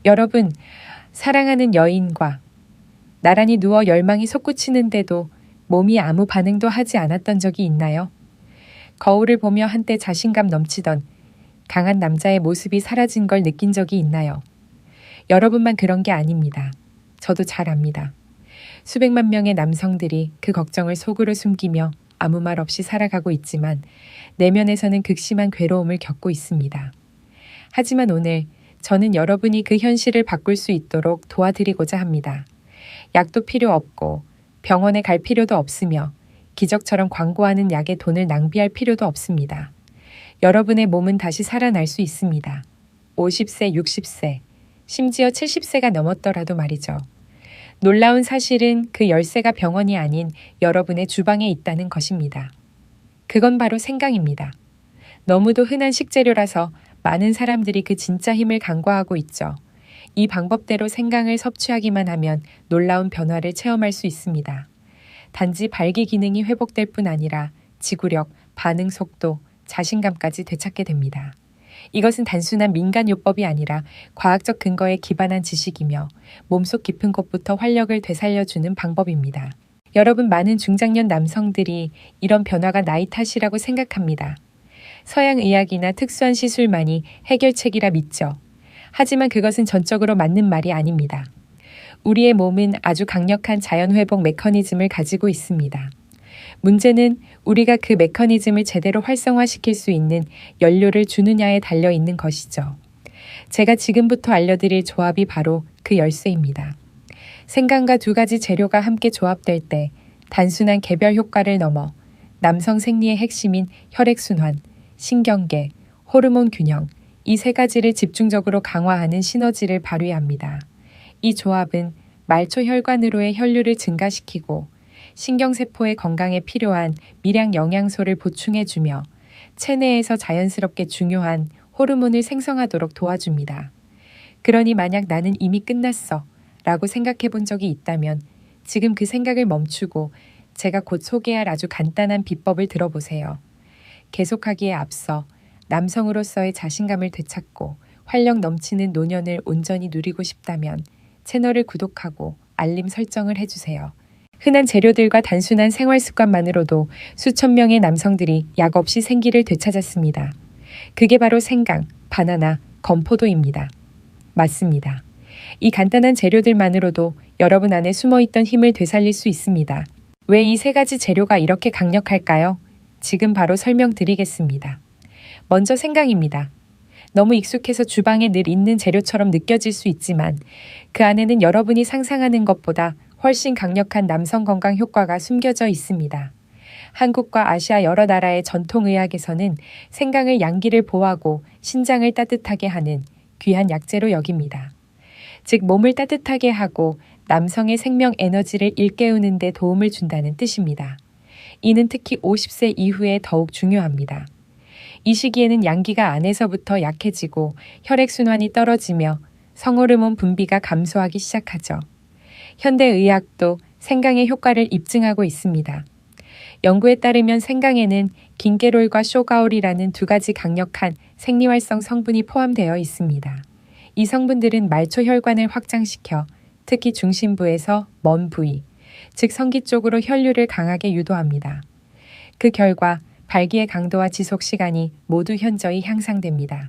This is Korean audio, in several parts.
여러분, 사랑하는 여인과 나란히 누워 열망이 솟구치는데도 몸이 아무 반응도 하지 않았던 적이 있나요? 거울을 보며 한때 자신감 넘치던 강한 남자의 모습이 사라진 걸 느낀 적이 있나요? 여러분만 그런 게 아닙니다. 저도 잘 압니다. 수백만 명의 남성들이 그 걱정을 속으로 숨기며 아무 말 없이 살아가고 있지만 내면에서는 극심한 괴로움을 겪고 있습니다. 하지만 오늘 저는 여러분이 그 현실을 바꿀 수 있도록 도와드리고자 합니다. 약도 필요 없고 병원에 갈 필요도 없으며 기적처럼 광고하는 약에 돈을 낭비할 필요도 없습니다. 여러분의 몸은 다시 살아날 수 있습니다. 50세, 60세, 심지어 70세가 넘었더라도 말이죠. 놀라운 사실은 그 열쇠가 병원이 아닌 여러분의 주방에 있다는 것입니다. 그건 바로 생강입니다. 너무도 흔한 식재료라서 많은 사람들이 그 진짜 힘을 간과하고 있죠. 이 방법대로 생강을 섭취하기만 하면 놀라운 변화를 체험할 수 있습니다. 단지 발기 기능이 회복될 뿐 아니라 지구력, 반응 속도, 자신감까지 되찾게 됩니다. 이것은 단순한 민간요법이 아니라 과학적 근거에 기반한 지식이며 몸속 깊은 곳부터 활력을 되살려주는 방법입니다. 여러분, 많은 중장년 남성들이 이런 변화가 나이 탓이라고 생각합니다. 서양 의학이나 특수한 시술만이 해결책이라 믿죠. 하지만 그것은 전적으로 맞는 말이 아닙니다. 우리의 몸은 아주 강력한 자연회복 메커니즘을 가지고 있습니다. 문제는 우리가 그 메커니즘을 제대로 활성화시킬 수 있는 연료를 주느냐에 달려 있는 것이죠. 제가 지금부터 알려드릴 조합이 바로 그 열쇠입니다. 생강과 두 가지 재료가 함께 조합될 때 단순한 개별 효과를 넘어 남성 생리의 핵심인 혈액순환, 신경계, 호르몬 균형, 이 세 가지를 집중적으로 강화하는 시너지를 발휘합니다. 이 조합은 말초 혈관으로의 혈류를 증가시키고 신경세포의 건강에 필요한 미량 영양소를 보충해주며 체내에서 자연스럽게 중요한 호르몬을 생성하도록 도와줍니다. 그러니 만약 나는 이미 끝났어 라고 생각해 본 적이 있다면 지금 그 생각을 멈추고 제가 곧 소개할 아주 간단한 비법을 들어보세요. 계속하기에 앞서 남성으로서의 자신감을 되찾고 활력 넘치는 노년을 온전히 누리고 싶다면 채널을 구독하고 알림 설정을 해주세요. 흔한 재료들과 단순한 생활 습관만으로도 수천 명의 남성들이 약 없이 생기를 되찾았습니다. 그게 바로 생강, 바나나, 건포도입니다. 맞습니다. 이 간단한 재료들만으로도 여러분 안에 숨어있던 힘을 되살릴 수 있습니다. 왜 이 세 가지 재료가 이렇게 강력할까요? 지금 바로 설명드리겠습니다. 먼저 생강입니다. 너무 익숙해서 주방에 늘 있는 재료처럼 느껴질 수 있지만 그 안에는 여러분이 상상하는 것보다 훨씬 강력한 남성 건강 효과가 숨겨져 있습니다. 한국과 아시아 여러 나라의 전통의학에서는 생강을 양기를 보하고 신장을 따뜻하게 하는 귀한 약재로 여깁니다. 즉 몸을 따뜻하게 하고 남성의 생명 에너지를 일깨우는 데 도움을 준다는 뜻입니다. 이는 특히 50세 이후에 더욱 중요합니다. 이 시기에는 양기가 안에서부터 약해지고 혈액순환이 떨어지며 성호르몬 분비가 감소하기 시작하죠. 현대의학도 생강의 효과를 입증하고 있습니다. 연구에 따르면 생강에는 긴게롤과 쇼가올이라는 두 가지 강력한 생리활성 성분이 포함되어 있습니다. 이 성분들은 말초 혈관을 확장시켜 특히 중심부에서 먼 부위, 즉 성기 쪽으로 혈류를 강하게 유도합니다. 그 결과 발기의 강도와 지속 시간이 모두 현저히 향상됩니다.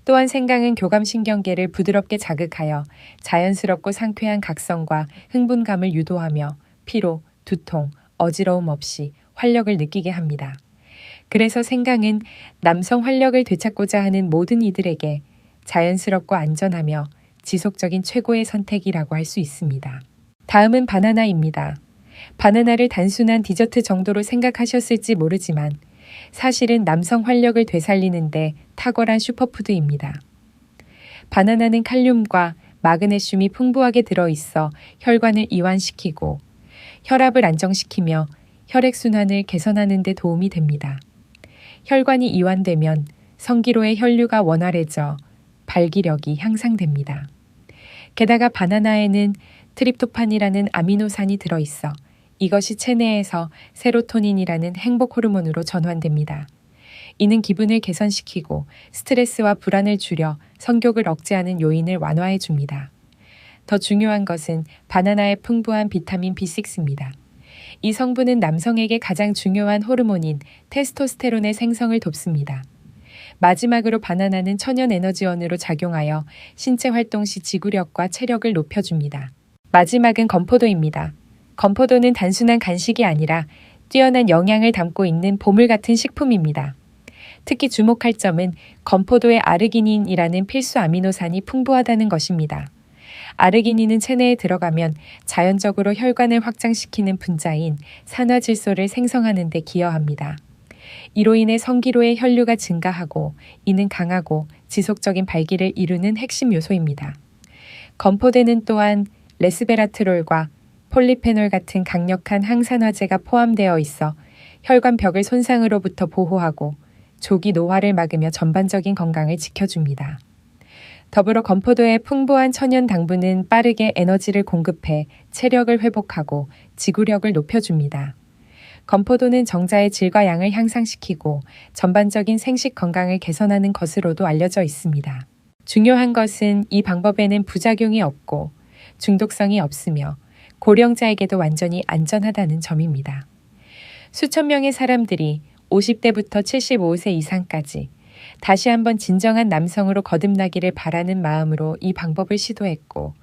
또한 생강은 교감신경계를 부드럽게 자극하여 자연스럽고 상쾌한 각성과 흥분감을 유도하며 피로, 두통, 어지러움 없이 활력을 느끼게 합니다. 그래서 생강은 남성 활력을 되찾고자 하는 모든 이들에게 자연스럽고 안전하며 지속적인 최고의 선택이라고 할 수 있습니다. 다음은 바나나입니다. 바나나를 단순한 디저트 정도로 생각하셨을지 모르지만 사실은 남성 활력을 되살리는데 탁월한 슈퍼푸드입니다. 바나나는 칼륨과 마그네슘이 풍부하게 들어있어 혈관을 이완시키고 혈압을 안정시키며 혈액순환을 개선하는 데 도움이 됩니다. 혈관이 이완되면 성기로의 혈류가 원활해져 발기력이 향상됩니다. 게다가 바나나에는 트립토판이라는 아미노산이 들어있어 이것이 체내에서 세로토닌이라는 행복 호르몬으로 전환됩니다. 이는 기분을 개선시키고 스트레스와 불안을 줄여 성욕을 억제하는 요인을 완화해 줍니다. 더 중요한 것은 바나나의 풍부한 비타민 B6입니다. 이 성분은 남성에게 가장 중요한 호르몬인 테스토스테론의 생성을 돕습니다. 마지막으로 바나나는 천연 에너지원으로 작용하여 신체 활동 시 지구력과 체력을 높여줍니다. 마지막은 건포도입니다. 건포도는 단순한 간식이 아니라 뛰어난 영양을 담고 있는 보물 같은 식품입니다. 특히 주목할 점은 건포도의 아르기닌이라는 필수 아미노산이 풍부하다는 것입니다. 아르기닌은 체내에 들어가면 자연적으로 혈관을 확장시키는 분자인 산화질소를 생성하는 데 기여합니다. 이로 인해 성기로의 혈류가 증가하고 이는 강하고 지속적인 발기를 이루는 핵심 요소입니다. 건포도는 또한 레스베라트롤과 폴리페놀 같은 강력한 항산화제가 포함되어 있어 혈관 벽을 손상으로부터 보호하고 조기 노화를 막으며 전반적인 건강을 지켜줍니다. 더불어 건포도의 풍부한 천연 당분은 빠르게 에너지를 공급해 체력을 회복하고 지구력을 높여줍니다. 건포도는 정자의 질과 양을 향상시키고 전반적인 생식 건강을 개선하는 것으로도 알려져 있습니다. 중요한 것은 이 방법에는 부작용이 없고 중독성이 없으며 고령자에게도 완전히 안전하다는 점입니다. 수천 명의 사람들이 50대부터 75세 이상까지 다시 한번 진정한 남성으로 거듭나기를 바라는 마음으로 이 방법을 시도했고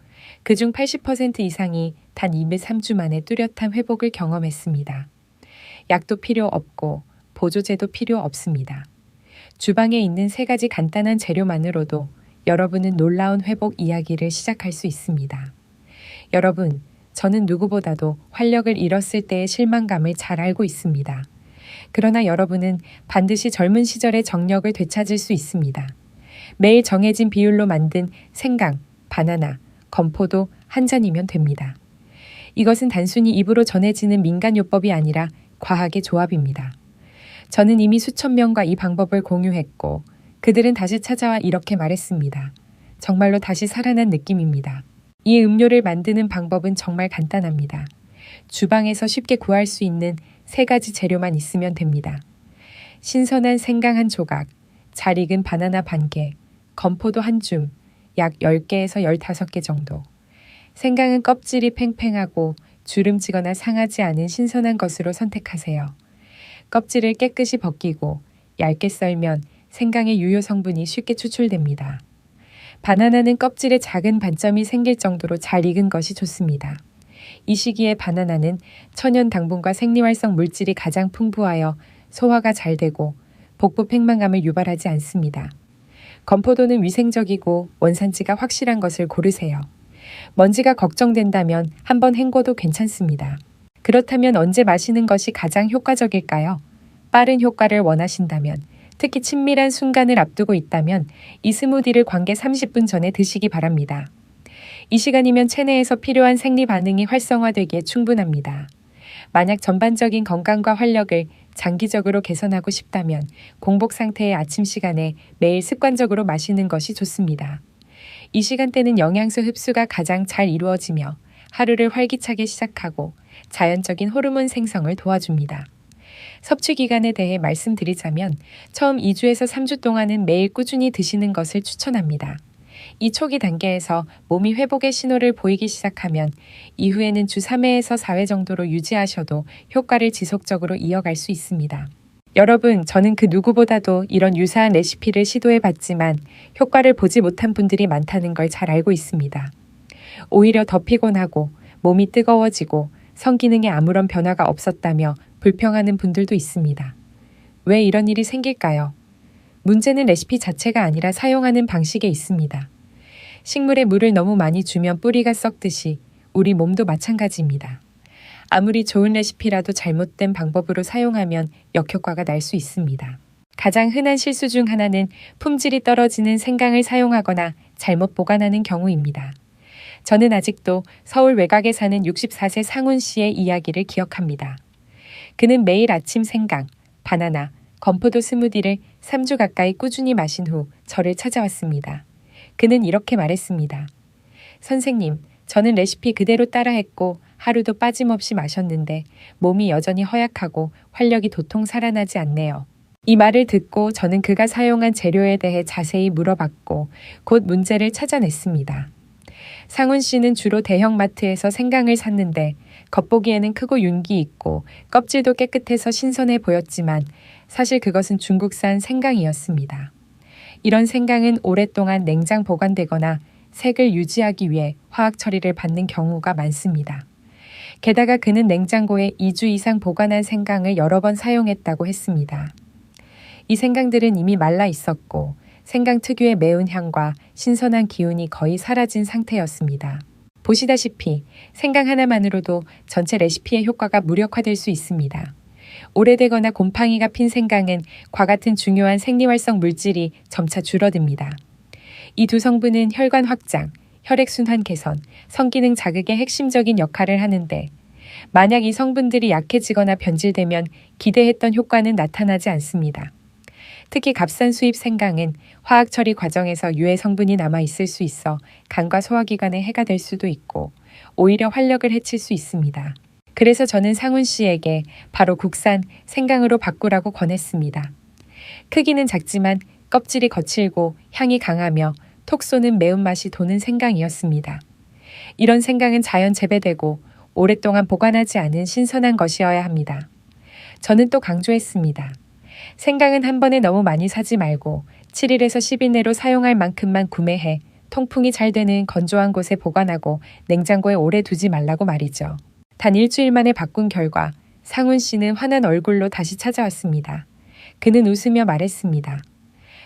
그중 80% 이상이 단 2, 3주 만에 뚜렷한 회복을 경험했습니다. 약도 필요 없고 보조제도 필요 없습니다. 주방에 있는 3가지 간단한 재료만으로도 여러분은 놀라운 회복 이야기를 시작할 수 있습니다. 여러분, 저는 누구보다도 활력을 잃었을 때의 실망감을 잘 알고 있습니다. 그러나 여러분은 반드시 젊은 시절의 정력을 되찾을 수 있습니다. 매일 정해진 비율로 만든 생강, 바나나, 건포도 한 잔이면 됩니다. 이것은 단순히 입으로 전해지는 민간요법이 아니라 과학의 조합입니다. 저는 이미 수천 명과 이 방법을 공유했고 그들은 다시 찾아와 이렇게 말했습니다. 정말로 다시 살아난 느낌입니다. 이 음료를 만드는 방법은 정말 간단합니다. 주방에서 쉽게 구할 수 있는 3가지 재료만 있으면 됩니다. 신선한 생강 한 조각, 잘 익은 바나나 반 개, 건포도 한 줌, 약 10개에서 15개 정도. 생강은 껍질이 팽팽하고 주름지거나 상하지 않은 신선한 것으로 선택하세요. 껍질을 깨끗이 벗기고 얇게 썰면 생강의 유효 성분이 쉽게 추출됩니다. 바나나는 껍질에 작은 반점이 생길 정도로 잘 익은 것이 좋습니다. 이 시기에 바나나는 천연 당분과 생리활성 물질이 가장 풍부하여 소화가 잘 되고 복부 팽만감을 유발하지 않습니다. 건포도는 위생적이고 원산지가 확실한 것을 고르세요. 먼지가 걱정된다면 한번 헹궈도 괜찮습니다. 그렇다면 언제 마시는 것이 가장 효과적일까요? 빠른 효과를 원하신다면, 특히 친밀한 순간을 앞두고 있다면 이 스무디를 관계 30분 전에 드시기 바랍니다. 이 시간이면 체내에서 필요한 생리 반응이 활성화되기에 충분합니다. 만약 전반적인 건강과 활력을 장기적으로 개선하고 싶다면 공복 상태의 아침 시간에 매일 습관적으로 마시는 것이 좋습니다. 이 시간대는 영양소 흡수가 가장 잘 이루어지며 하루를 활기차게 시작하고 자연적인 호르몬 생성을 도와줍니다. 섭취 기간에 대해 말씀드리자면 처음 2주에서 3주 동안은 매일 꾸준히 드시는 것을 추천합니다. 이 초기 단계에서 몸이 회복의 신호를 보이기 시작하면 이후에는 주 3회에서 4회 정도로 유지하셔도 효과를 지속적으로 이어갈 수 있습니다. 여러분, 저는 그 누구보다도 이런 유사한 레시피를 시도해봤지만 효과를 보지 못한 분들이 많다는 걸 잘 알고 있습니다. 오히려 더 피곤하고 몸이 뜨거워지고 성기능에 아무런 변화가 없었다며 불평하는 분들도 있습니다. 왜 이런 일이 생길까요? 문제는 레시피 자체가 아니라 사용하는 방식에 있습니다. 식물에 물을 너무 많이 주면 뿌리가 썩듯이 우리 몸도 마찬가지입니다. 아무리 좋은 레시피라도 잘못된 방법으로 사용하면 역효과가 날 수 있습니다. 가장 흔한 실수 중 하나는 품질이 떨어지는 생강을 사용하거나 잘못 보관하는 경우입니다. 저는 아직도 서울 외곽에 사는 64세 상훈 씨의 이야기를 기억합니다. 그는 매일 아침 생강, 바나나, 건포도 스무디를 3주 가까이 꾸준히 마신 후 저를 찾아왔습니다. 그는 이렇게 말했습니다. 선생님, 저는 레시피 그대로 따라했고 하루도 빠짐없이 마셨는데 몸이 여전히 허약하고 활력이 도통 살아나지 않네요. 이 말을 듣고 저는 그가 사용한 재료에 대해 자세히 물어봤고 곧 문제를 찾아냈습니다. 상훈 씨는 주로 대형마트에서 생강을 샀는데 겉보기에는 크고 윤기 있고 껍질도 깨끗해서 신선해 보였지만 사실 그것은 중국산 생강이었습니다. 이런 생강은 오랫동안 냉장 보관되거나 색을 유지하기 위해 화학 처리를 받는 경우가 많습니다. 게다가 그는 냉장고에 2주 이상 보관한 생강을 여러 번 사용했다고 했습니다. 이 생강들은 이미 말라 있었고 생강 특유의 매운 향과 신선한 기운이 거의 사라진 상태였습니다. 보시다시피 생강 하나만으로도 전체 레시피의 효과가 무력화될 수 있습니다. 오래되거나 곰팡이가 핀 생강은 과 같은 중요한 생리활성 물질이 점차 줄어듭니다. 이 두 성분은 혈관 확장, 혈액순환 개선, 성기능 자극의 핵심적인 역할을 하는데 만약 이 성분들이 약해지거나 변질되면 기대했던 효과는 나타나지 않습니다. 특히 값싼 수입 생강은 화학 처리 과정에서 유해 성분이 남아 있을 수 있어 간과 소화기관에 해가 될 수도 있고 오히려 활력을 해칠 수 있습니다. 그래서 저는 상훈 씨에게 바로 국산 생강으로 바꾸라고 권했습니다. 크기는 작지만 껍질이 거칠고 향이 강하며 톡 쏘는 매운맛이 도는 생강이었습니다. 이런 생강은 자연 재배되고 오랫동안 보관하지 않은 신선한 것이어야 합니다. 저는 또 강조했습니다. 생강은 한 번에 너무 많이 사지 말고 7일에서 10일 내로 사용할 만큼만 구매해 통풍이 잘 되는 건조한 곳에 보관하고 냉장고에 오래 두지 말라고 말이죠. 단 일주일 만에 바꾼 결과 상훈 씨는 환한 얼굴로 다시 찾아왔습니다. 그는 웃으며 말했습니다.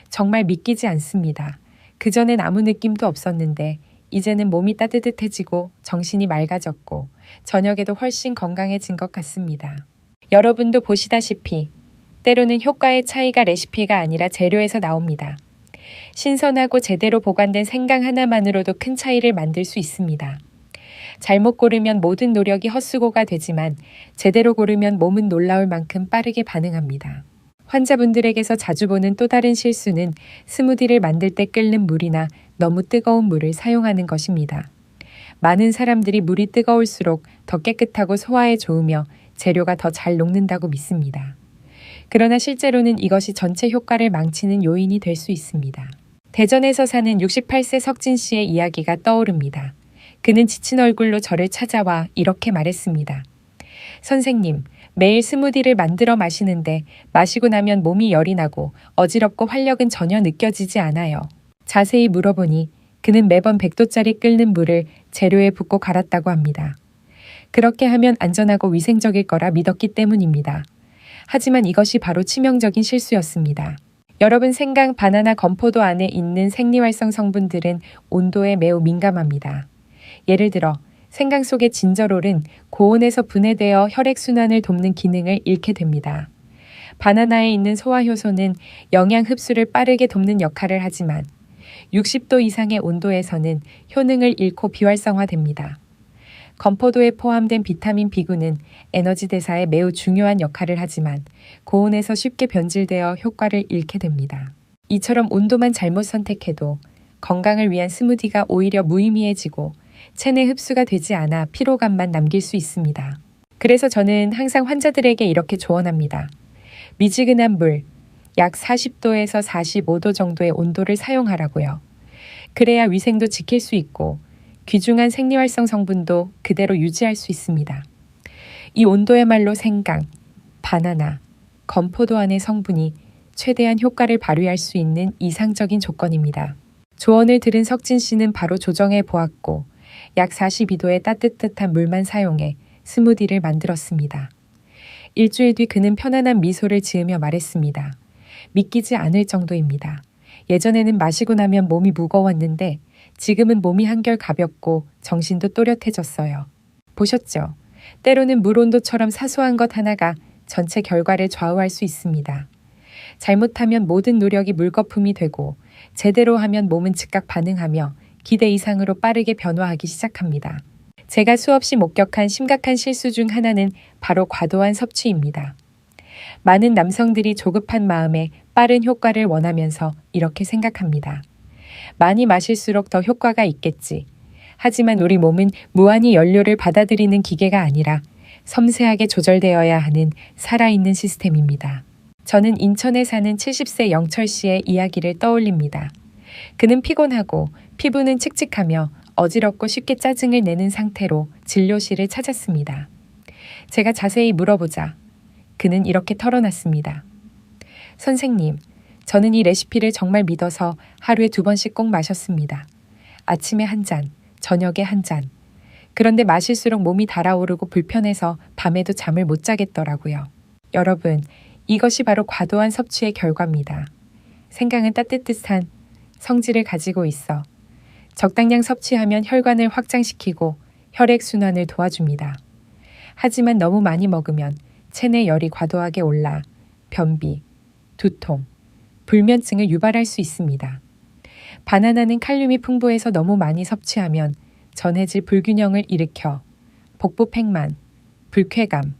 정말 믿기지 않습니다. 그전엔 아무 느낌도 없었는데 이제는 몸이 따뜻해지고 정신이 맑아졌고 저녁에도 훨씬 건강해진 것 같습니다. 여러분도 보시다시피 때로는 효과의 차이가 레시피가 아니라 재료에서 나옵니다. 신선하고 제대로 보관된 생강 하나만으로도 큰 차이를 만들 수 있습니다. 잘못 고르면 모든 노력이 헛수고가 되지만 제대로 고르면 몸은 놀라울 만큼 빠르게 반응합니다. 환자분들에게서 자주 보는 또 다른 실수는 스무디를 만들 때 끓는 물이나 너무 뜨거운 물을 사용하는 것입니다. 많은 사람들이 물이 뜨거울수록 더 깨끗하고 소화에 좋으며 재료가 더 잘 녹는다고 믿습니다. 그러나 실제로는 이것이 전체 효과를 망치는 요인이 될 수 있습니다. 대전에서 사는 68세 석진 씨의 이야기가 떠오릅니다. 그는 지친 얼굴로 저를 찾아와 이렇게 말했습니다. 선생님, 매일 스무디를 만들어 마시는데 마시고 나면 몸이 열이 나고 어지럽고 활력은 전혀 느껴지지 않아요. 자세히 물어보니 그는 매번 100도짜리 끓는 물을 재료에 붓고 갈았다고 합니다. 그렇게 하면 안전하고 위생적일 거라 믿었기 때문입니다. 하지만 이것이 바로 치명적인 실수였습니다. 여러분 생강, 바나나, 건포도 안에 있는 생리활성 성분들은 온도에 매우 민감합니다. 예를 들어 생강 속의 진저롤은 고온에서 분해되어 혈액순환을 돕는 기능을 잃게 됩니다. 바나나에 있는 소화효소는 영양 흡수를 빠르게 돕는 역할을 하지만 60도 이상의 온도에서는 효능을 잃고 비활성화됩니다. 건포도에 포함된 비타민 B군은 에너지 대사에 매우 중요한 역할을 하지만 고온에서 쉽게 변질되어 효과를 잃게 됩니다. 이처럼 온도만 잘못 선택해도 건강을 위한 스무디가 오히려 무의미해지고 체내 흡수가 되지 않아 피로감만 남길 수 있습니다. 그래서 저는 항상 환자들에게 이렇게 조언합니다. 미지근한 물, 약 40도에서 45도 정도의 온도를 사용하라고요. 그래야 위생도 지킬 수 있고 귀중한 생리활성 성분도 그대로 유지할 수 있습니다. 이 온도야말로 생강, 바나나, 건포도 안의 성분이 최대한 효과를 발휘할 수 있는 이상적인 조건입니다. 조언을 들은 석진 씨는 바로 조정해 보았고 약 42도의 따뜻한 물만 사용해 스무디를 만들었습니다. 일주일 뒤 그는 편안한 미소를 지으며 말했습니다. 믿기지 않을 정도입니다. 예전에는 마시고 나면 몸이 무거웠는데 지금은 몸이 한결 가볍고 정신도 또렷해졌어요. 보셨죠? 때로는 물 온도처럼 사소한 것 하나가 전체 결과를 좌우할 수 있습니다. 잘못하면 모든 노력이 물거품이 되고 제대로 하면 몸은 즉각 반응하며 기대 이상으로 빠르게 변화하기 시작합니다. 제가 수없이 목격한 심각한 실수 중 하나는 바로 과도한 섭취입니다. 많은 남성들이 조급한 마음에 빠른 효과를 원하면서 이렇게 생각합니다. 많이 마실수록 더 효과가 있겠지. 하지만 우리 몸은 무한히 연료를 받아들이는 기계가 아니라 섬세하게 조절되어야 하는 살아있는 시스템입니다. 저는 인천에 사는 70세 영철 씨의 이야기를 떠올립니다. 그는 피곤하고 피부는 칙칙하며 어지럽고 쉽게 짜증을 내는 상태로 진료실을 찾았습니다. 제가 자세히 물어보자 그는 이렇게 털어놨습니다. 선생님, 저는 이 레시피를 정말 믿어서 하루에 2번씩 꼭 마셨습니다. 아침에 1잔, 저녁에 1잔. 그런데 마실수록 몸이 달아오르고 불편해서 밤에도 잠을 못 자겠더라고요. 여러분, 이것이 바로 과도한 섭취의 결과입니다. 생강은 따뜻한 성질을 가지고 있어 적당량 섭취하면 혈관을 확장시키고 혈액순환을 도와줍니다. 하지만 너무 많이 먹으면 체내 열이 과도하게 올라 변비, 두통, 불면증을 유발할 수 있습니다. 바나나는 칼륨이 풍부해서 너무 많이 섭취하면 전해질 불균형을 일으켜 복부 팽만, 불쾌감,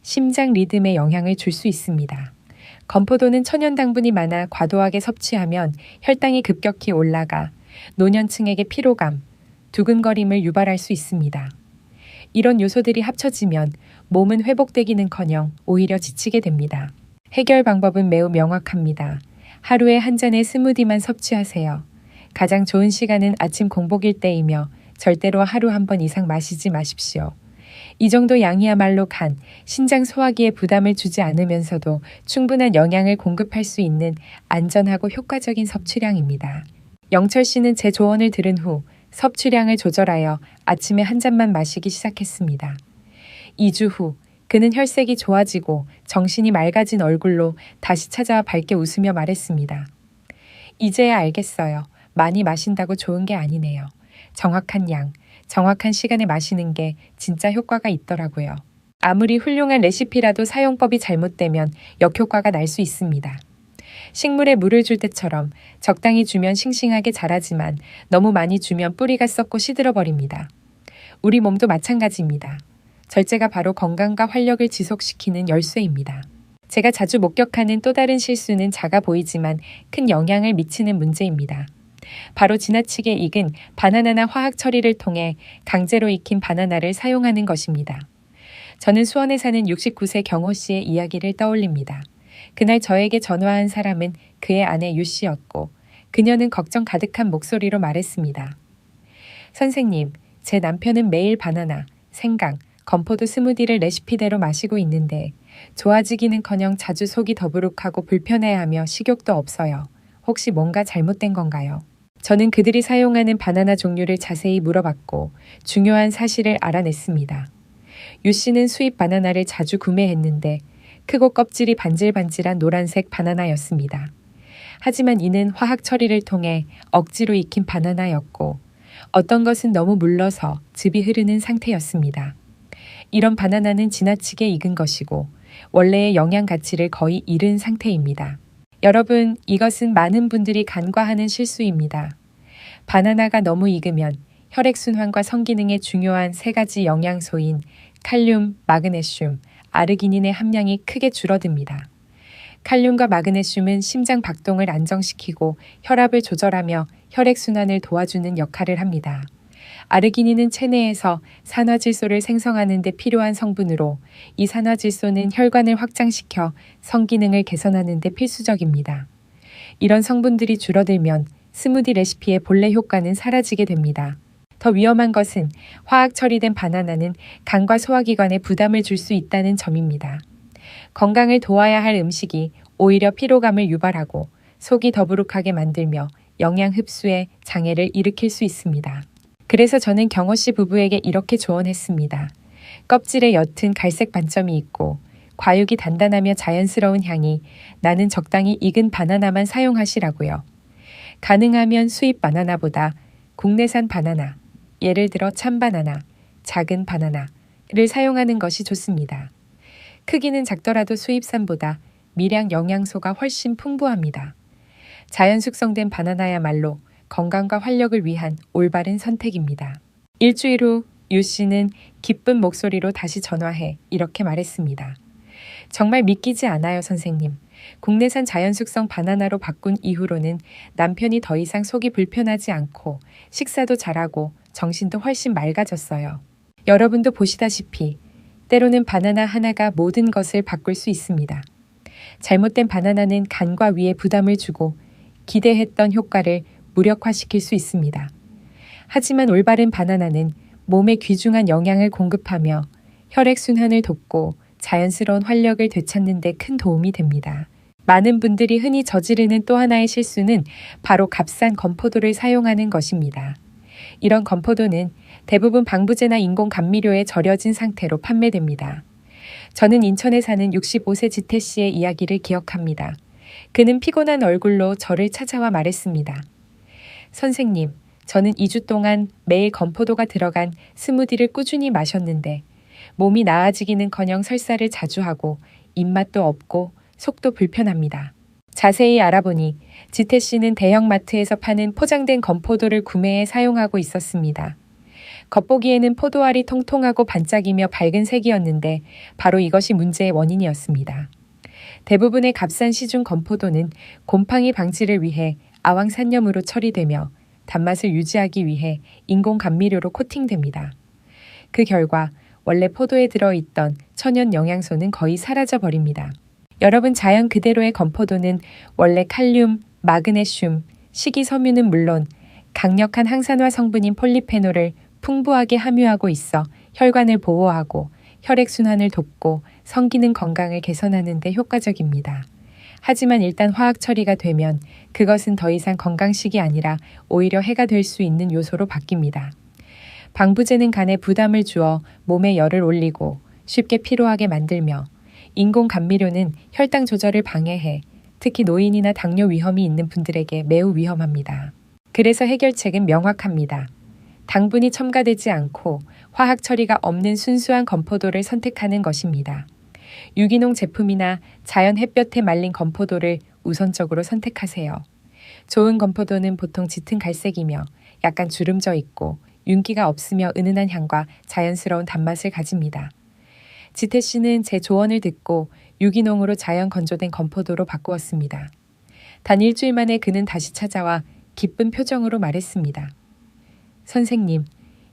심장 리듬에 영향을 줄 수 있습니다. 건포도는 천연 당분이 많아 과도하게 섭취하면 혈당이 급격히 올라가 노년층에게 피로감, 두근거림을 유발할 수 있습니다. 이런 요소들이 합쳐지면 몸은 회복되기는커녕 오히려 지치게 됩니다. 해결 방법은 매우 명확합니다. 하루에 1잔의 스무디만 섭취하세요. 가장 좋은 시간은 아침 공복일 때이며 절대로 하루 1번 이상 마시지 마십시오. 이 정도 양이야말로 간, 신장 소화기에 부담을 주지 않으면서도 충분한 영양을 공급할 수 있는 안전하고 효과적인 섭취량입니다. 영철 씨는 제 조언을 들은 후 섭취량을 조절하여 아침에 1잔만 마시기 시작했습니다. 2주 후 그는 혈색이 좋아지고 정신이 맑아진 얼굴로 다시 찾아와 밝게 웃으며 말했습니다. 이제야 알겠어요. 많이 마신다고 좋은 게 아니네요. 정확한 양, 정확한 시간에 마시는 게 진짜 효과가 있더라고요. 아무리 훌륭한 레시피라도 사용법이 잘못되면 역효과가 날 수 있습니다. 식물에 물을 줄 때처럼 적당히 주면 싱싱하게 자라지만 너무 많이 주면 뿌리가 썩고 시들어버립니다. 우리 몸도 마찬가지입니다. 절제가 바로 건강과 활력을 지속시키는 열쇠입니다. 제가 자주 목격하는 또 다른 실수는 작아 보이지만 큰 영향을 미치는 문제입니다. 바로 지나치게 익은 바나나나 화학 처리를 통해 강제로 익힌 바나나를 사용하는 것입니다. 저는 수원에 사는 69세 경호 씨의 이야기를 떠올립니다. 그날 저에게 전화한 사람은 그의 아내 유 씨였고 그녀는 걱정 가득한 목소리로 말했습니다. 선생님, 제 남편은 매일 바나나, 생강, 건포도 스무디를 레시피대로 마시고 있는데 좋아지기는커녕 자주 속이 더부룩하고 불편해하며 식욕도 없어요. 혹시 뭔가 잘못된 건가요? 저는 그들이 사용하는 바나나 종류를 자세히 물어봤고 중요한 사실을 알아냈습니다. 유 씨는 수입 바나나를 자주 구매했는데 크고 껍질이 반질반질한 노란색 바나나였습니다. 하지만 이는 화학 처리를 통해 억지로 익힌 바나나였고 어떤 것은 너무 물러서 즙이 흐르는 상태였습니다. 이런 바나나는 지나치게 익은 것이고 원래의 영양 가치를 거의 잃은 상태입니다. 여러분, 이것은 많은 분들이 간과하는 실수입니다. 바나나가 너무 익으면 혈액순환과 성기능에 중요한 3가지 영양소인 칼륨, 마그네슘, 아르기닌의 함량이 크게 줄어듭니다. 칼륨과 마그네슘은 심장 박동을 안정시키고 혈압을 조절하며 혈액순환을 도와주는 역할을 합니다. 아르기닌은 체내에서 산화질소를 생성하는 데 필요한 성분으로 이 산화질소는 혈관을 확장시켜 성기능을 개선하는 데 필수적입니다. 이런 성분들이 줄어들면 스무디 레시피의 본래 효과는 사라지게 됩니다. 더 위험한 것은 화학 처리된 바나나는 간과 소화기관에 부담을 줄 수 있다는 점입니다. 건강을 도와야 할 음식이 오히려 피로감을 유발하고 속이 더부룩하게 만들며 영양 흡수에 장애를 일으킬 수 있습니다. 그래서 저는 경호 씨 부부에게 이렇게 조언했습니다. 껍질에 옅은 갈색 반점이 있고 과육이 단단하며 자연스러운 향이 나는 적당히 익은 바나나만 사용하시라고요. 가능하면 수입 바나나보다 국내산 바나나, 예를 들어 참바나나, 작은 바나나를 사용하는 것이 좋습니다. 크기는 작더라도 수입산보다 미량 영양소가 훨씬 풍부합니다. 자연 숙성된 바나나야말로 건강과 활력을 위한 올바른 선택입니다. 일주일 후 유 씨는 기쁜 목소리로 다시 전화해 이렇게 말했습니다. 정말 믿기지 않아요, 선생님. 국내산 자연숙성 바나나로 바꾼 이후로는 남편이 더 이상 속이 불편하지 않고 식사도 잘하고 정신도 훨씬 맑아졌어요. 여러분도 보시다시피 때로는 바나나 하나가 모든 것을 바꿀 수 있습니다. 잘못된 바나나는 간과 위에 부담을 주고 기대했던 효과를 무력화시킬 수 있습니다. 하지만 올바른 바나나는 몸에 귀중한 영양을 공급하며 혈액순환을 돕고 자연스러운 활력을 되찾는 데 큰 도움이 됩니다. 많은 분들이 흔히 저지르는 또 하나의 실수는 바로 값싼 건포도를 사용하는 것입니다. 이런 건포도는 대부분 방부제나 인공 감미료에 절여진 상태로 판매됩니다. 저는 인천에 사는 65세 지태 씨의 이야기를 기억합니다. 그는 피곤한 얼굴로 저를 찾아와 말했습니다. 선생님, 저는 2주 동안 매일 건포도가 들어간 스무디를 꾸준히 마셨는데 몸이 나아지기는커녕 설사를 자주 하고 입맛도 없고 속도 불편합니다. 자세히 알아보니 지태 씨는 대형마트에서 파는 포장된 건포도를 구매해 사용하고 있었습니다. 겉보기에는 포도알이 통통하고 반짝이며 밝은 색이었는데 바로 이것이 문제의 원인이었습니다. 대부분의 값싼 시중 건포도는 곰팡이 방지를 위해 아황산염으로 처리되며 단맛을 유지하기 위해 인공 감미료로 코팅됩니다. 그 결과 원래 포도에 들어있던 천연 영양소는 거의 사라져 버립니다. 여러분, 자연 그대로의 건포도는 원래 칼륨, 마그네슘, 식이섬유는 물론 강력한 항산화 성분인 폴리페놀을 풍부하게 함유하고 있어 혈관을 보호하고 혈액순환을 돕고 성기능 건강을 개선하는 데 효과적입니다. 하지만 일단 화학 처리가 되면 그것은 더 이상 건강식이 아니라 오히려 해가 될 수 있는 요소로 바뀝니다. 방부제는 간에 부담을 주어 몸에 열을 올리고 쉽게 피로하게 만들며 인공 감미료는 혈당 조절을 방해해 특히 노인이나 당뇨 위험이 있는 분들에게 매우 위험합니다. 그래서 해결책은 명확합니다. 당분이 첨가되지 않고 화학 처리가 없는 순수한 건포도를 선택하는 것입니다. 유기농 제품이나 자연 햇볕에 말린 건포도를 우선적으로 선택하세요. 좋은 건포도는 보통 짙은 갈색이며 약간 주름져 있고 윤기가 없으며 은은한 향과 자연스러운 단맛을 가집니다. 지태 씨는 제 조언을 듣고 유기농으로 자연 건조된 건포도로 바꾸었습니다. 단 일주일 만에 그는 다시 찾아와 기쁜 표정으로 말했습니다. 선생님,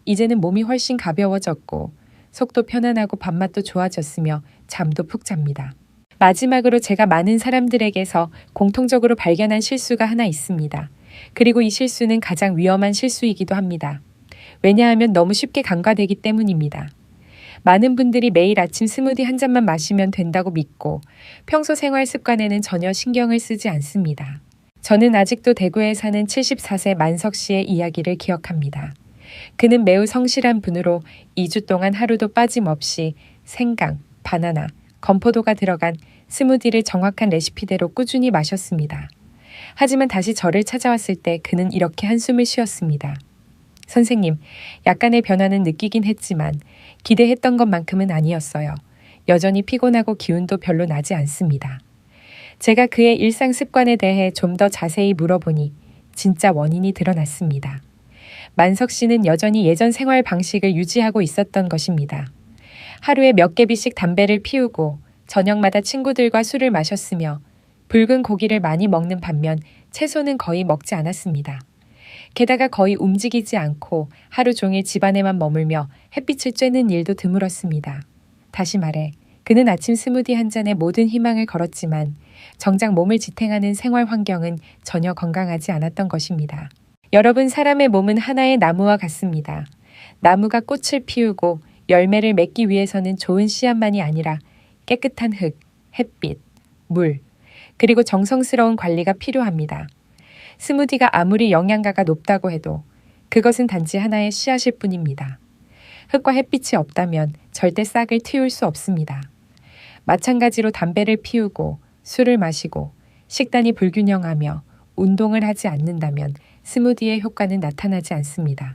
이제는 몸이 훨씬 가벼워졌고 속도 편안하고 밥맛도 좋아졌으며 잠도 푹 잡니다. 마지막으로 제가 많은 사람들에게서 공통적으로 발견한 실수가 하나 있습니다. 그리고 이 실수는 가장 위험한 실수이기도 합니다. 왜냐하면 너무 쉽게 간과되기 때문입니다. 많은 분들이 매일 아침 스무디 한 잔만 마시면 된다고 믿고 평소 생활 습관에는 전혀 신경을 쓰지 않습니다. 저는 아직도 대구에 사는 74세 만석 씨의 이야기를 기억합니다. 그는 매우 성실한 분으로 2주 동안 하루도 빠짐없이 생강, 바나나, 건포도가 들어간 스무디를 정확한 레시피대로 꾸준히 마셨습니다. 하지만 다시 저를 찾아왔을 때 그는 이렇게 한숨을 쉬었습니다. 선생님, 약간의 변화는 느끼긴 했지만 기대했던 것만큼은 아니었어요. 여전히 피곤하고 기운도 별로 나지 않습니다. 제가 그의 일상 습관에 대해 좀 더 자세히 물어보니 진짜 원인이 드러났습니다. 만석 씨는 여전히 예전 생활 방식을 유지하고 있었던 것입니다. 하루에 몇 개비씩 담배를 피우고 저녁마다 친구들과 술을 마셨으며 붉은 고기를 많이 먹는 반면 채소는 거의 먹지 않았습니다. 게다가 거의 움직이지 않고 하루 종일 집안에만 머물며 햇빛을 쬐는 일도 드물었습니다. 다시 말해 그는 아침 스무디 한 잔에 모든 희망을 걸었지만 정작 몸을 지탱하는 생활 환경은 전혀 건강하지 않았던 것입니다. 여러분, 사람의 몸은 하나의 나무와 같습니다. 나무가 꽃을 피우고 열매를 맺기 위해서는 좋은 씨앗만이 아니라 깨끗한 흙, 햇빛, 물, 그리고 정성스러운 관리가 필요합니다. 스무디가 아무리 영양가가 높다고 해도 그것은 단지 하나의 씨앗일 뿐입니다. 흙과 햇빛이 없다면 절대 싹을 틔울 수 없습니다. 마찬가지로 담배를 피우고 술을 마시고 식단이 불균형하며 운동을 하지 않는다면 스무디의 효과는 나타나지 않습니다.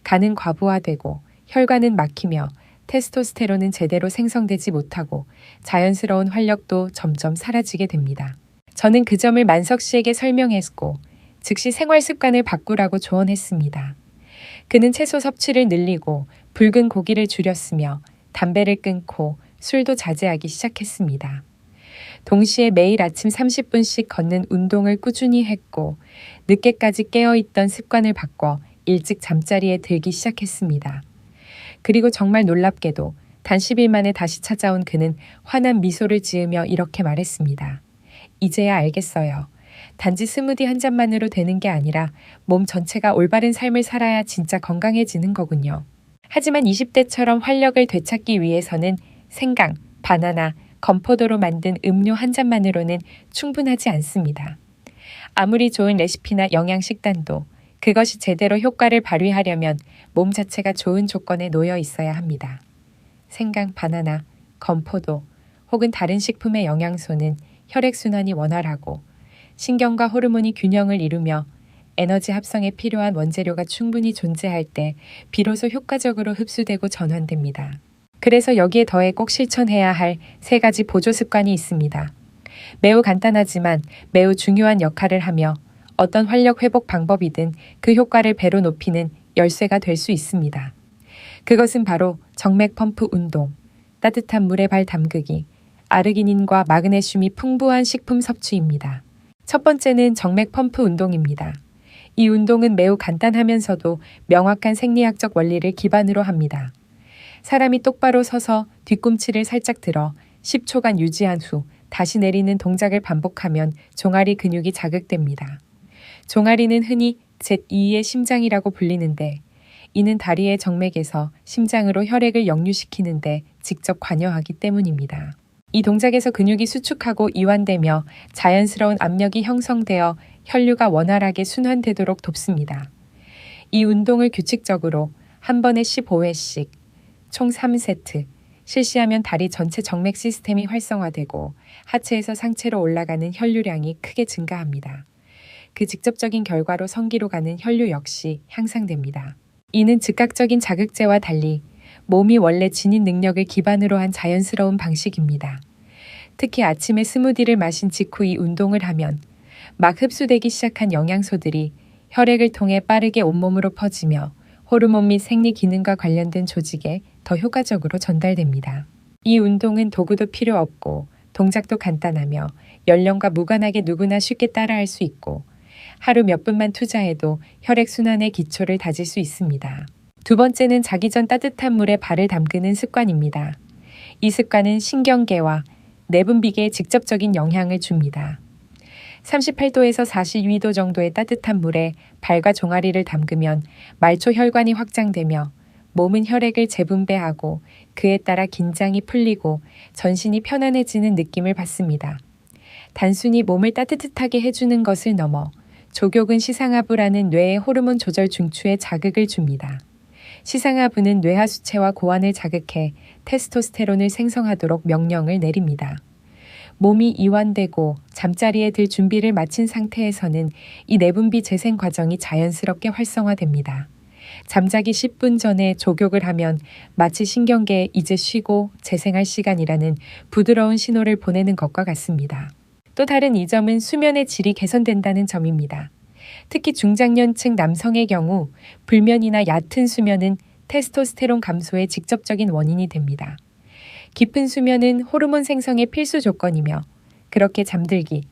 간은 과부하되고 혈관은 막히며 테스토스테론은 제대로 생성되지 못하고 자연스러운 활력도 점점 사라지게 됩니다. 저는 그 점을 만석 씨에게 설명했고 즉시 생활 습관을 바꾸라고 조언했습니다. 그는 채소 섭취를 늘리고 붉은 고기를 줄였으며 담배를 끊고 술도 자제하기 시작했습니다. 동시에 매일 아침 30분씩 걷는 운동을 꾸준히 했고 늦게까지 깨어있던 습관을 바꿔 일찍 잠자리에 들기 시작했습니다. 그리고 정말 놀랍게도 단 10일 만에 다시 찾아온 그는 환한 미소를 지으며 이렇게 말했습니다. 이제야 알겠어요. 단지 스무디 한 잔만으로 되는 게 아니라 몸 전체가 올바른 삶을 살아야 진짜 건강해지는 거군요. 하지만 20대처럼 활력을 되찾기 위해서는 생강, 바나나, 건포도로 만든 음료 한 잔만으로는 충분하지 않습니다. 아무리 좋은 레시피나 영양식단도 그것이 제대로 효과를 발휘하려면 몸 자체가 좋은 조건에 놓여 있어야 합니다. 생강, 바나나, 건포도 혹은 다른 식품의 영양소는 혈액순환이 원활하고 신경과 호르몬이 균형을 이루며 에너지 합성에 필요한 원재료가 충분히 존재할 때 비로소 효과적으로 흡수되고 전환됩니다. 그래서 여기에 더해 꼭 실천해야 할 3가지 보조 습관이 있습니다. 매우 간단하지만 매우 중요한 역할을 하며 어떤 활력 회복 방법이든 그 효과를 배로 높이는 열쇠가 될 수 있습니다. 그것은 바로 정맥 펌프 운동, 따뜻한 물에 발 담그기, 아르기닌과 마그네슘이 풍부한 식품 섭취입니다. 첫 번째는 정맥 펌프 운동입니다. 이 운동은 매우 간단하면서도 명확한 생리학적 원리를 기반으로 합니다. 사람이 똑바로 서서 뒤꿈치를 살짝 들어 10초간 유지한 후 다시 내리는 동작을 반복하면 종아리 근육이 자극됩니다. 종아리는 흔히 제2의 심장이라고 불리는데 이는 다리의 정맥에서 심장으로 혈액을 역류시키는데 직접 관여하기 때문입니다. 이 동작에서 근육이 수축하고 이완되며 자연스러운 압력이 형성되어 혈류가 원활하게 순환되도록 돕습니다. 이 운동을 규칙적으로 한 번에 15회씩 총 3세트 실시하면 다리 전체 정맥 시스템이 활성화되고 하체에서 상체로 올라가는 혈류량이 크게 증가합니다. 그 직접적인 결과로 성기로 가는 혈류 역시 향상됩니다. 이는 즉각적인 자극제와 달리 몸이 원래 지닌 능력을 기반으로 한 자연스러운 방식입니다. 특히 아침에 스무디를 마신 직후 이 운동을 하면 막 흡수되기 시작한 영양소들이 혈액을 통해 빠르게 온몸으로 퍼지며 호르몬 및 생리 기능과 관련된 조직에 더 효과적으로 전달됩니다. 이 운동은 도구도 필요 없고 동작도 간단하며 연령과 무관하게 누구나 쉽게 따라할 수 있고 하루 몇 분만 투자해도 혈액순환의 기초를 다질 수 있습니다. 두 번째는 자기 전 따뜻한 물에 발을 담그는 습관입니다. 이 습관은 신경계와 내분비계에 직접적인 영향을 줍니다. 38도에서 42도 정도의 따뜻한 물에 발과 종아리를 담그면 말초 혈관이 확장되며 몸은 혈액을 재분배하고 그에 따라 긴장이 풀리고 전신이 편안해지는 느낌을 받습니다. 단순히 몸을 따뜻하게 해주는 것을 넘어 족욕은 시상하부라는 뇌의 호르몬 조절 중추에 자극을 줍니다. 시상하부는 뇌하수체와 고환을 자극해 테스토스테론을 생성하도록 명령을 내립니다. 몸이 이완되고 잠자리에 들 준비를 마친 상태에서는 이 내분비 재생 과정이 자연스럽게 활성화됩니다. 잠자기 10분 전에 족욕을 하면 마치 신경계에 이제 쉬고 재생할 시간이라는 부드러운 신호를 보내는 것과 같습니다. 또 다른 이점은 수면의 질이 개선된다는 점입니다. 특히 중장년층 남성의 경우 불면이나 얕은 수면은 테스토스테론 감소의 직접적인 원인이 됩니다. 깊은 수면은 호르몬 생성의 필수 조건이며 그렇게 잠들기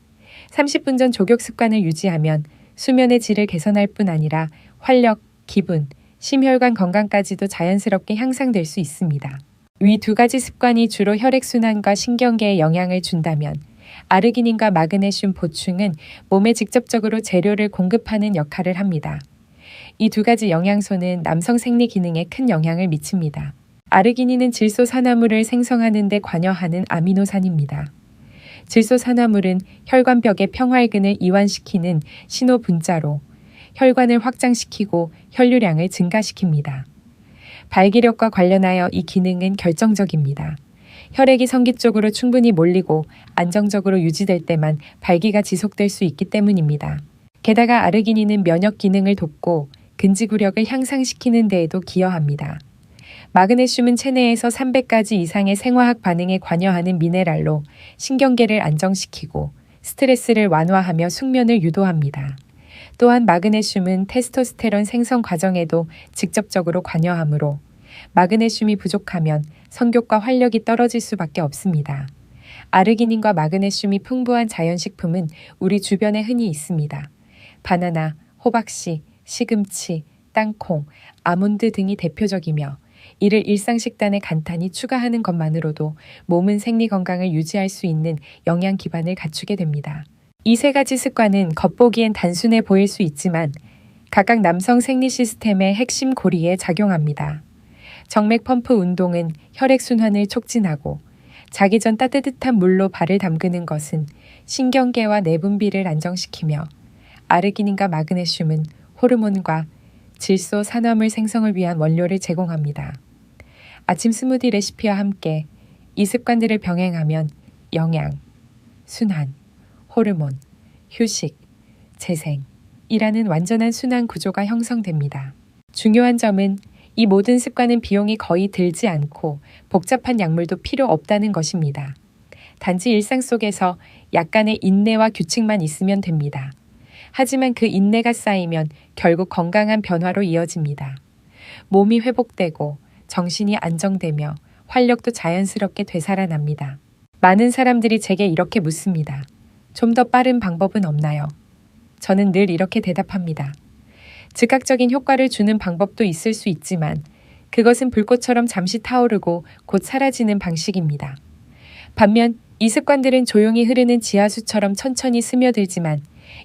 30분 전 족욕 습관을 유지하면 수면의 질을 개선할 뿐 아니라 활력, 기분, 심혈관 건강까지도 자연스럽게 향상될 수 있습니다. 위 2가지 습관이 주로 혈액순환과 신경계에 영향을 준다면 아르기닌과 마그네슘 보충은 몸에 직접적으로 재료를 공급하는 역할을 합니다. 이 2가지 영양소는 남성 생리 기능에 큰 영향을 미칩니다. 아르기닌은 질소산화물을 생성하는 데 관여하는 아미노산입니다. 질소산화물은 혈관벽의 평활근을 이완시키는 신호 분자로 혈관을 확장시키고 혈류량을 증가시킵니다. 발기력과 관련하여 이 기능은 결정적입니다. 혈액이 성기 쪽으로 충분히 몰리고 안정적으로 유지될 때만 발기가 지속될 수 있기 때문입니다. 게다가 아르기닌은 면역 기능을 돕고 근지구력을 향상시키는 데에도 기여합니다. 마그네슘은 체내에서 300가지 이상의 생화학 반응에 관여하는 미네랄로 신경계를 안정시키고 스트레스를 완화하며 숙면을 유도합니다. 또한 마그네슘은 테스토스테론 생성 과정에도 직접적으로 관여하므로 마그네슘이 부족하면 성욕과 활력이 떨어질 수밖에 없습니다. 아르기닌과 마그네슘이 풍부한 자연식품은 우리 주변에 흔히 있습니다. 바나나, 호박씨, 시금치, 땅콩, 아몬드 등이 대표적이며 이를 일상 식단에 간단히 추가하는 것만으로도 몸은 생리 건강을 유지할 수 있는 영양 기반을 갖추게 됩니다. 이 세 가지 습관은 겉보기엔 단순해 보일 수 있지만 각각 남성 생리 시스템의 핵심 고리에 작용합니다. 정맥 펌프 운동은 혈액순환을 촉진하고 자기 전 따뜻한 물로 발을 담그는 것은 신경계와 내분비를 안정시키며 아르기닌과 마그네슘은 호르몬과 질소 산화물 생성을 위한 원료를 제공합니다. 아침 스무디 레시피와 함께 이 습관들을 병행하면 영양, 순환, 호르몬, 휴식, 재생이라는 완전한 순환 구조가 형성됩니다. 중요한 점은 이 모든 습관은 비용이 거의 들지 않고 복잡한 약물도 필요 없다는 것입니다. 단지 일상 속에서 약간의 인내와 규칙만 있으면 됩니다. 하지만 그 인내가 쌓이면 결국 건강한 변화로 이어집니다. 몸이 회복되고 정신이 안정되며 활력도 자연스럽게 되살아납니다. 많은 사람들이 제게 이렇게 묻습니다. 좀 더 빠른 방법은 없나요? 저는 늘 이렇게 대답합니다. 즉각적인 효과를 주는 방법도 있을 수 있지만 그것은 불꽃처럼 잠시 타오르고 곧 사라지는 방식입니다. 반면 이 습관들은 조용히 흐르는 지하수처럼 천천히 스며들지만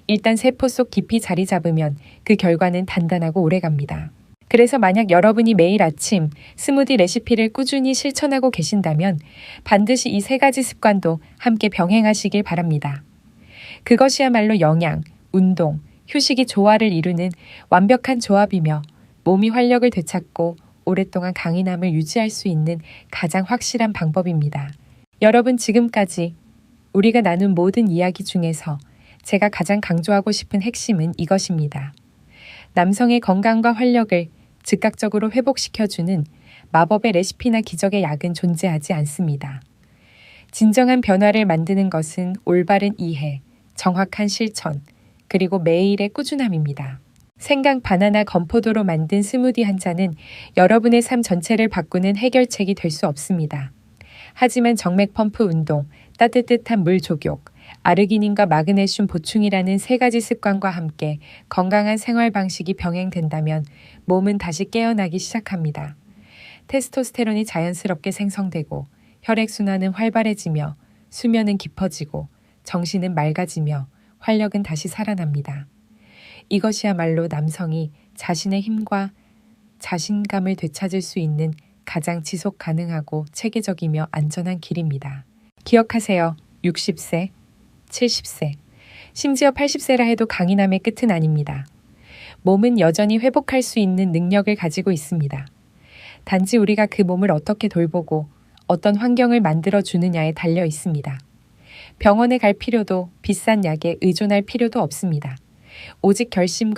일단 세포 속 깊이 자리 잡으면 그 결과는 단단하고 오래갑니다. 그래서 만약 여러분이 매일 아침 스무디 레시피를 꾸준히 실천하고 계신다면 반드시 이 세 가지 습관도 함께 병행하시길 바랍니다. 그것이야말로 영양, 운동, 휴식이 조화를 이루는 완벽한 조합이며 몸이 활력을 되찾고 오랫동안 강인함을 유지할 수 있는 가장 확실한 방법입니다. 여러분, 지금까지 우리가 나눈 모든 이야기 중에서 제가 가장 강조하고 싶은 핵심은 이것입니다. 남성의 건강과 활력을 즉각적으로 회복시켜주는 마법의 레시피나 기적의 약은 존재하지 않습니다. 진정한 변화를 만드는 것은 올바른 이해, 정확한 실천, 그리고 매일의 꾸준함입니다. 생강, 바나나, 건포도로 만든 스무디 한 잔은 여러분의 삶 전체를 바꾸는 해결책이 될 수 없습니다. 하지만 정맥 펌프 운동, 따뜻한 물 조격, 아르기닌과 마그네슘 보충이라는 세 가지 습관과 함께 건강한 생활 방식이 병행된다면 몸은 다시 깨어나기 시작합니다. 테스토스테론이 자연스럽게 생성되고 혈액순환은 활발해지며 수면은 깊어지고 정신은 맑아지며 활력은 다시 살아납니다. 이것이야말로 남성이 자신의 힘과 자신감을 되찾을 수 있는 가장 지속 가능하고 체계적이며 안전한 길입니다. 기억하세요. 60세, 70세, 심지어 80세라 해도 강인함의 끝은 아닙니다. 몸은 여전히 회복할 수 있는 능력을 가지고 있습니다. 단지 우리가 그 몸을 어떻게 돌보고 어떤 환경을 만들어 주느냐에 달려 있습니다. 병원에 갈 필요도 비싼 약에 의존할 필요도 없습니다. 오직 결심과